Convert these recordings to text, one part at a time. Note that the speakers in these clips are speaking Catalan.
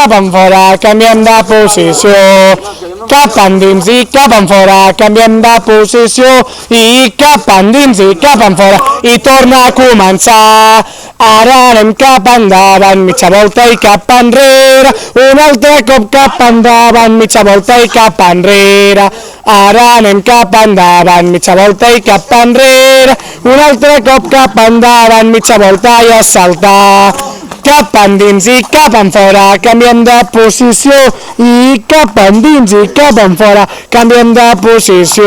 cap enfora, canviem de posició. Cap endins i cap enfora, canviem de posició. I cap endins i cap enfora, i torna a començar. Ara anem cap endavant, mitja volta i cap enrere. Un altre cop cap endavant, mitja volta i cap enrere. Ara anem cap endavant, mitja volta i cap enrere. Un altre cop cap endavant, mitja volta i a saltar. Cap endins i cap enfora, canviem de posició. I cap endins i cap enfora, canviem de posició.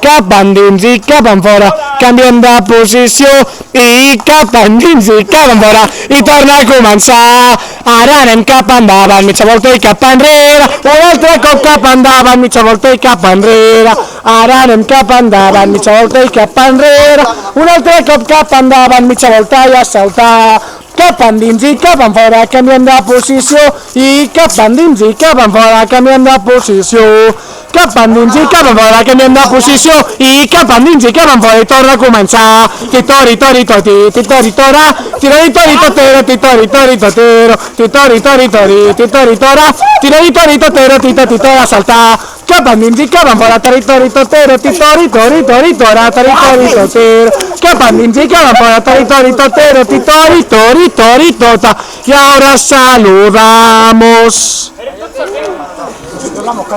Cap endins i cap enfora, canviem de posició. I cap endins i cap enfora, i torna a començar. Ara anem cap endavant, mitja volta i cap enrere. Un altre cop cap endavant, mitja volta i cap enrere. Ara anem cap endavant, mitja volta i cap enrere. Un altre cop cap endavant, mitja volta i a saltar. Cap endins i cap enfora, canviem de posició. I cap endins i cap enfora, canviem de posició. Cap endins i cap enfora, canviem de posició. I cap endins i cap enfora, i torna a començar. Titori, tori, toti, titori, tora. Tirori, tori, totero, titori, tori, totero. Titori, tori, tori, titori, tora. Tirori, tori, totero, titori, tora, saltar. Cap endins i cap enfora, territori, totero, titori, tori, tori, tora, territori, totero. Cap endins i cap enfora, territori, totero, titori, tori, tori, tota. Y ahora saludamos.